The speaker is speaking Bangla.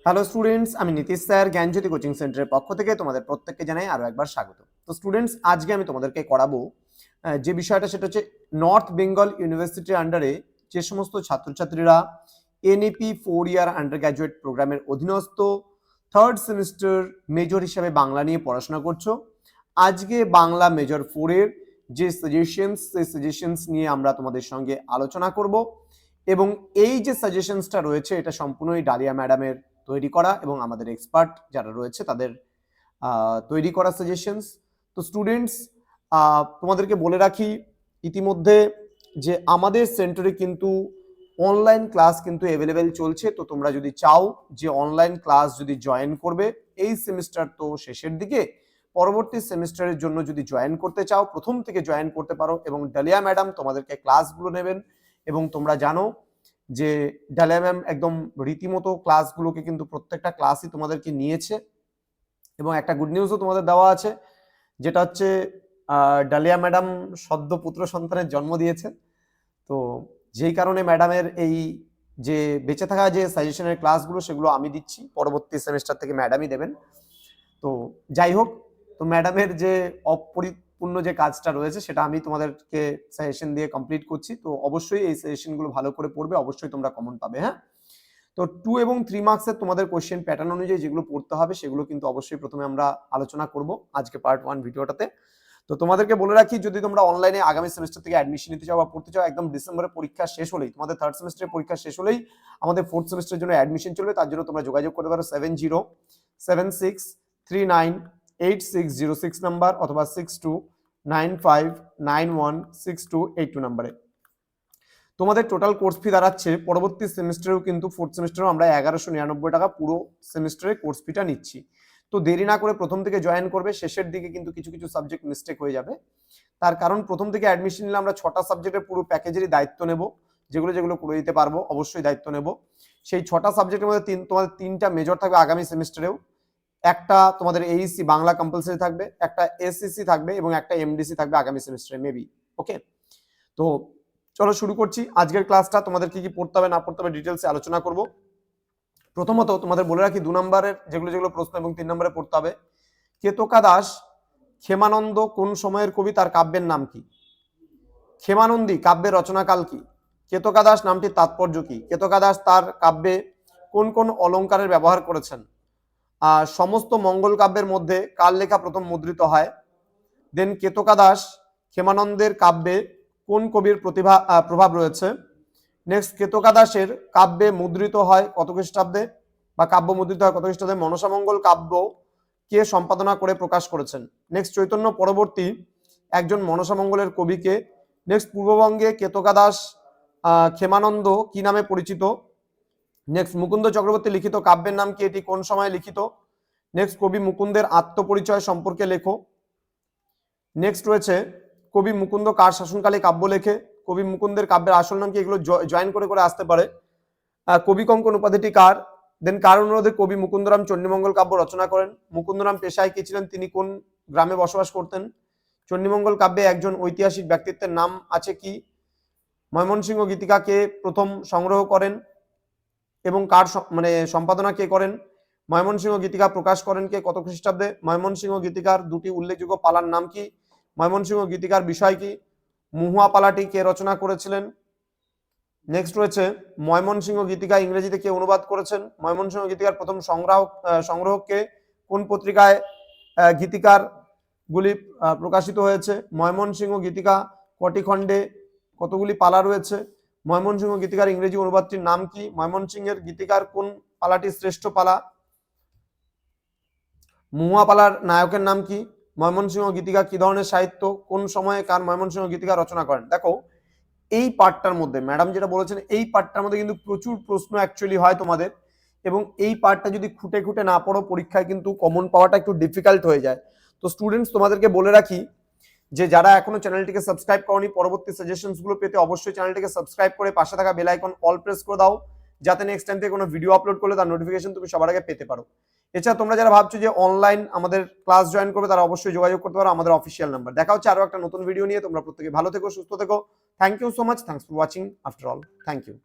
হ্যালো স্টুডেন্টস, আমি নীতিশ স্যার জ্ঞানজ্যোতি কোচিং সেন্টারের পক্ষ থেকে তোমাদের প্রত্যেককে জানাই আরো একবার স্বাগত। তো স্টুডেন্টস, আজকে আমি তোমাদেরকে করাবো যে বিষয়টা, সেটা হচ্ছে নর্থ বেঙ্গল ইউনিভার্সিটির আন্ডারে যে সমস্ত ছাত্রছাত্রীরা এনইপি 4 ইয়ার আন্ডার গ্র্যাজুয়েট প্রোগ্রামের অধীনস্থ থার্ড সেমিস্টার মেজর হিসাবে বাংলা নিয়ে পড়াশোনা করছো, আজকে বাংলা মেজর 4-এর যে সাজেশনস নিয়ে আমরা তোমাদের সঙ্গে আলোচনা করব। এবং এই যে সাজেশনসটা রয়েছে এটা সম্পূর্ণই ডালিয়া ম্যাডামের তৈরি করা এবং আমাদের এক্সপার্ট যারা রয়েছে তাদের তৈরি করা সাজেশনস। তো স্টুডেন্টস, তোমাদেরকে বলে রাখি ইতিমধ্যে যে আমাদের সেন্টারে কিন্তু অনলাইন ক্লাস কিন্তু অ্যাভেলেবেল চলছে। তো তোমরা যদি চাও যে অনলাইন ক্লাস যদি জয়েন করবে, এই সেমিস্টার তো শেষের দিকে, পরবর্তী সেমিস্টারের জন্য যদি জয়েন করতে চাও প্রথম থেকে জয়েন করতে পারো এবং ডালিয়া ম্যাডাম তোমাদেরকে ক্লাসগুলো নেবেন। এবং তোমরা জানো যে ডালিয়া ম্যাম একদম রীতিমতো ক্লাসগুলোকে কিন্তু প্রত্যেকটা ক্লাসই তোমাদেরকে নিয়েছে। এবং একটা গুড নিউজও তোমাদের দেওয়া আছে, যেটা হচ্ছে ডালিয়া ম্যাডাম সদ্য পুত্র সন্তানের জন্ম দিয়েছে। তো যেই কারণে ম্যাডামের এই যে বেঁচে থাকা যে সাজেশনের ক্লাসগুলো সেগুলো আমি দিচ্ছি, পরবর্তী সেমিস্টার থেকে ম্যাডামই দেবেন। তো যাই হোক, তো ম্যাডামের যে অপরিপূর্ণ যে কাজটা রয়েছে সেটা আমি তোমাদেরকে সাজেশন দিয়ে কমপ্লিট করছি। তো অবশ্যই এই সাজেশনগুলো ভালো করে পড়বে, অবশ্যই তোমরা কমন পাবে। হ্যাঁ, তো 2 এবং 3 মার্কসের তোমাদের কোশ্চেন প্যাটার্ন অনুযায়ী যেগুলো পড়তে হবে সেগুলো কিন্তু অবশ্যই প্রথমে আমরা আলোচনা করব আজকে পার্ট 1 ভিডিওটাতে। তো তোমাদেরকে বলে রাখি, যদি তোমরা অনলাইনে আগামী সেমিস্টার থেকে অ্যাডমিশন নিতে চাও বা পড়তে চাও, একদম ডিসেম্বরের পরীক্ষা শেষ হলেই, তোমাদের থার্ড সেমিস্টারের পরীক্ষা শেষ হলেই আমাদের ফোর্থ সেমিস্টারের জন্য অ্যাডমিশন চলবে। তার জন্য তোমরা যোগাযোগ করতে পারো 7076398606 নাম্বার অথবা 6295916282 নাম্বারে। তোমাদের টোটাল কোর্স ফি দাঁড়াচ্ছে পরবর্তী সেমিস্টারেও কিন্তু ফোর্থ সেমিস্টারেও আমরা 1199 টাকা পুরো সেমিস্টারে কোর্স ফিটা নিচ্ছি। তো দেরি না করে প্রথম থেকে জয়েন করবে, শেষের দিকে কিন্তু কিছু কিছু সাবজেক্ট মিস্টেক হয়ে যাবে। তার কারণ প্রথম থেকে অ্যাডমিশন নিলে আমরা 6টা সাবজেক্টের পুরো প্যাকেজেরই দায়িত্ব নেব, যেগুলো যেগুলো করে দিতে পারবো অবশ্যই দায়িত্ব নেব। সেই 6টা সাবজেক্টের মধ্যে তোমাদের 3টা মেজর থাকবে আগামী সেমিস্টারেও, একটা তোমাদের এইসি বাংলা কম্পালসারি থাকবে, একটা এসসিসি থাকবে এবং একটা এমডিসি থাকবে আগামী সেমিস্টারে মেবি। ওকে, তো চলো শুরু করছি আজকের ক্লাসটা। তোমাদের কি কি পড়তে হবে না পড়তে হবে ডিটেলসে আলোচনা করব। প্রথমত তোমাদের বলে রাখি 2 নম্বরের যেগুলো যেগুলো প্রশ্ন এবং 3 নম্বরে পড়তে হবে। কেতকা দাস ক্ষেমানন্দ কোন সময়ের কবি, তার কাব্যের নাম কি? ক্ষেমানন্দী কাব্যের রচনাকাল কি? কেতকা দাস নামটির তাৎপর্য কি? কেতকা দাস তার কাব্যে কোন কোন অলঙ্কারের ব্যবহার করেছেন? সমস্ত মঙ্গল কাব্যের মধ্যে কার লেখা প্রথম মুদ্রিত হয়? দেন কেতকা দাস ক্ষেমানন্দের কাব্যে কোন কবির প্রভাব রয়েছে? নেক্সট, কেতকা দাসের কাব্যে মুদ্রিত হয় কত খ্রিস্টাব্দে বা কাব্য মুদ্রিত হয় কত খ্রিস্টাব্দে? মনসামঙ্গল কাব্য কে সম্পাদনা করে প্রকাশ করেছেন? নেক্সট, চৈতন্য পরবর্তী একজন মনসামঙ্গলের কবিকে? নেক্সট, পূর্ববঙ্গে কেতকা দাস ক্ষেমানন্দ কি নামে পরিচিত? নেক্সট, মুকুন্দ চক্রবর্তী লিখিত কাব্যের নাম কি, এটি কোন সময়ে লিখিত? নেক্সট, কবি মুকুন্দের আত্মপরিচয় সম্পর্কে লেখো। নেক্সট রয়েছে কবি মুকুন্দ কার শাসনকালে কাব্য লেখে? কবি মুকুন্দের কাব্যের আসল নাম কি? এগুলো জয়েন করে করে আসতে পারে। কবি কঙ্কন উপাধিটি কার? দেন কার অনুরোধে কবি মুকুন্দরাম চণ্ডীমঙ্গল কাব্য রচনা করেন? মুকুন্দরাম পেশায় কি ছিলেন? তিনি কোন গ্রামে বসবাস করতেন? চণ্ডীমঙ্গল কাব্যে একজন ঐতিহাসিক ব্যক্তিত্বের নাম আছে কি? ময়মনসিংহ গীতিকাকে প্রথম সংগ্রহ করেন এবং কার সম্পাদনা কে করেন? ময়মনসিংহ গীতিকা প্রকাশ করেন কে, কত খ্রিস্টাব্দে? ময়মনসিংহ গীতিকার দুটি উল্লেখযোগ্য পালার নাম কি? ময়মনসিংহ গীতিকার বিষয় কি? মুহুয়া পালাটি কে রচনা করেছিলেন? নেক্সট রয়েছে ময়মনসিংহ গীতিকা ইংরেজিতে কে অনুবাদ করেছেন? ময়মনসিংহ গীতিকার প্রথম সংগ্রহক কে? কোন পত্রিকায় গীতিকার গুলি প্রকাশিত হয়েছে? ময়মনসিংহ গীতিকা কটি খণ্ডে কতগুলি পালা রয়েছে? ময়মনসিংহ গীতিকার ইংরেজি অনুবাদটির নাম কি? ময়মনসিংহের গীতিকার কোন পালাটি শ্রেষ্ঠ পালা? মুহুয়া পালার নায়কের নাম কি? ময়মনসিংহ গীতিকা কি ধরনের সাহিত্য? কোন সময়ে কার ময়মনসিংহ গীতিকা রচনা করেন? দেখো, এই পার্টটার মধ্যে ম্যাডাম যেটা বলেছেন, এই পার্টটার মধ্যে কিন্তু প্রচুর প্রশ্ন অ্যাকচুয়ালি হয় তোমাদের, এবং এই পার্টটা যদি খুঁটে খুঁটে না পড়ো পরীক্ষায় কিন্তু কমন পাওয়াটা একটু ডিফিকাল্ট হয়ে যায়। তো স্টুডেন্টস, তোমাদেরকে বলে রাখি যে যারা এখনো চ্যানেলটিকে সাবস্ক্রাইব করনি, পরবর্তী সাজেশনস গুলো পেতে অবশ্যই চ্যানেলটিকে সাবস্ক্রাইব করে পাশে থাকা বেল আইকন অল প্রেস করে দাও, যাতে নেক্সট টাইম থেকে কোনো ভিডিও আপলোড করলে তার নোটিফিকেশন তুমি সবার আগে পেতে পারো। এছাড়া তোমরা যারা ভাবছো যে অনলাইন আমাদের ক্লাস জয়েন করবে, তারা অবশ্যই যোগাযোগ করতে পারো আমাদের অফিসিয়াল নাম্বার। দেখা হচ্ছে আরো একটা নতুন ভিডিও নিয়ে। তোমরা প্রত্যেকে ভালো থেকো, সুস্থ থেকো। Thank you so much. Thanks for watching after all. Thank you.